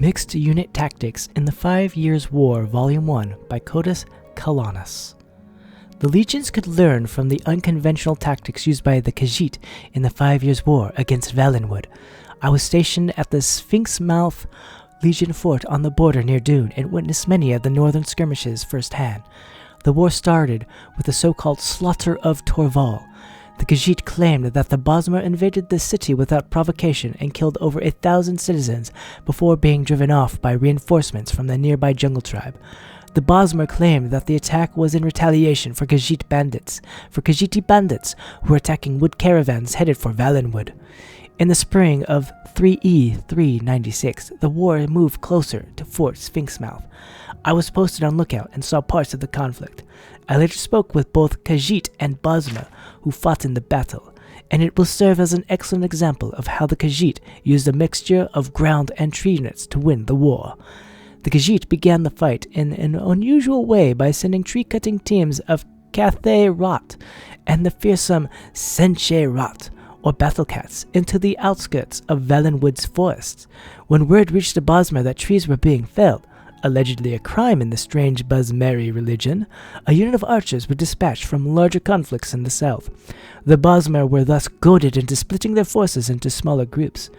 Mixed Unit Tactics in the 5 Years' War Volume 1 by Codus Kalanis. The legions could learn from the unconventional tactics used by the Khajiit in the 5 Years' War against Valenwood. I was stationed at the Sphinx Mouth Legion Fort on the border near Dune and witnessed many of the northern skirmishes firsthand. The war started with the so-called Slaughter of Torval. The Khajiit claimed that the Bosmer invaded the city without provocation and killed over 1,000 citizens before being driven off by reinforcements from the nearby jungle tribe. The Bosmer claimed that the attack was in retaliation for Khajiiti bandits who were attacking wood caravans headed for Valenwood. In the spring of 3E 396, the war moved closer to Fort Sphinxmouth. I was posted on lookout and saw parts of the conflict. I later spoke with both Khajiit and Bosmer who fought in the battle, and it will serve as an excellent example of how the Khajiit used a mixture of ground and tree units to win the war. The Khajiit began the fight in an unusual way by sending tree-cutting teams of Cathay Rot and the fearsome Senche Rot, or battle cats, into the outskirts of Valenwood's forests. When word reached the Bosmer that trees were being felled, allegedly a crime in the strange Bosmeri religion, a unit of archers were dispatched from larger conflicts in the south. The Bosmer were thus goaded into splitting their forces into smaller groups.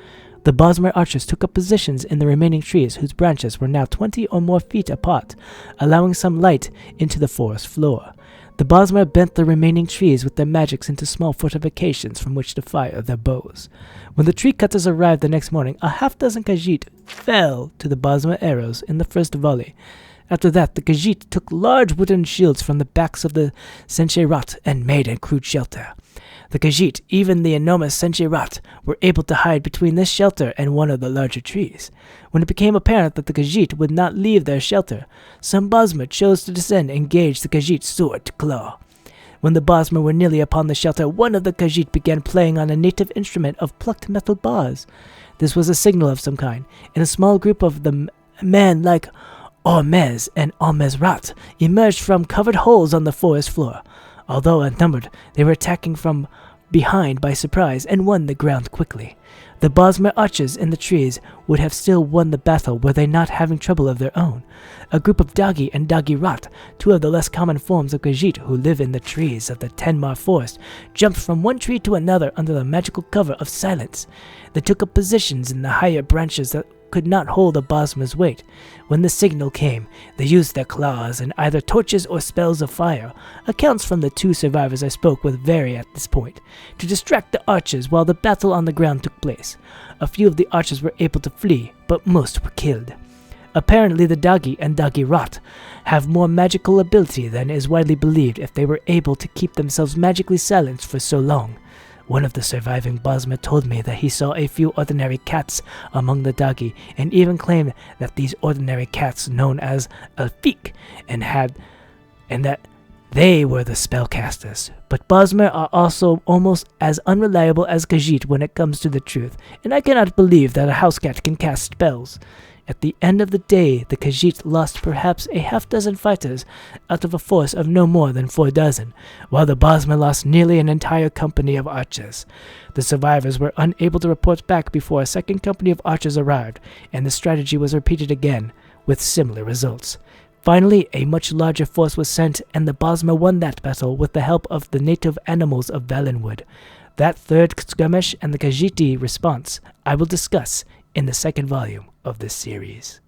The Bosmer archers took up positions in the remaining trees whose branches were now 20 or more feet apart, allowing some light into the forest floor. The Bosmer bent the remaining trees with their magics into small fortifications from which to fire their bows. When the tree cutters arrived the next morning, a half-dozen Khajiit fell to the Bosmer arrows in the first volley. After that, the Khajiit took large wooden shields from the backs of the Senche Rat and made a crude shelter. The Khajiit, even the enormous Senche Rat, were able to hide between this shelter and one of the larger trees. When it became apparent that the Khajiit would not leave their shelter, some Bosmer chose to descend and engage the Khajiit sword to claw. When the Bosmer were nearly upon the shelter, one of the Khajiit began playing on a native instrument of plucked metal bars. This was a signal of some kind, and a small group of the men like Ormez and Ormez Rat emerged from covered holes on the forest floor. Although outnumbered, they were attacking from behind by surprise and won the ground quickly. The Bosmer archers in the trees would have still won the battle were they not having trouble of their own. A group of Dagi and Dagi Rat, two of the less common forms of Khajiit who live in the trees of the Tenmar forest, jumped from one tree to another under the magical cover of silence. They took up positions in the higher branches that could not hold a Bosmer's weight. When the signal came, they used their claws and either torches or spells of fire. Accounts from the 2 survivors I spoke with vary at this point, to distract the archers while the battle on the ground took place. A few of the archers were able to flee, but most were killed. Apparently the Dagi and Dagi Rat have more magical ability than is widely believed if they were able to keep themselves magically silenced for so long. One of the surviving Bosmer told me that he saw a few ordinary cats among the Dagi, and even claimed that these ordinary cats, known as Elfik, and that they were the spellcasters. But Bosmer are also almost as unreliable as Khajiit when it comes to the truth, and I cannot believe that a house cat can cast spells. At the end of the day, the Khajiit lost perhaps a half-dozen fighters out of a force of no more than 4 dozen, while the Bosmer lost nearly an entire company of archers. The survivors were unable to report back before a second company of archers arrived, and the strategy was repeated again, with similar results. Finally, a much larger force was sent, and the Bosmer won that battle with the help of the native animals of Valenwood. That third skirmish and the Khajiiti response I will discuss in the second volume of this series.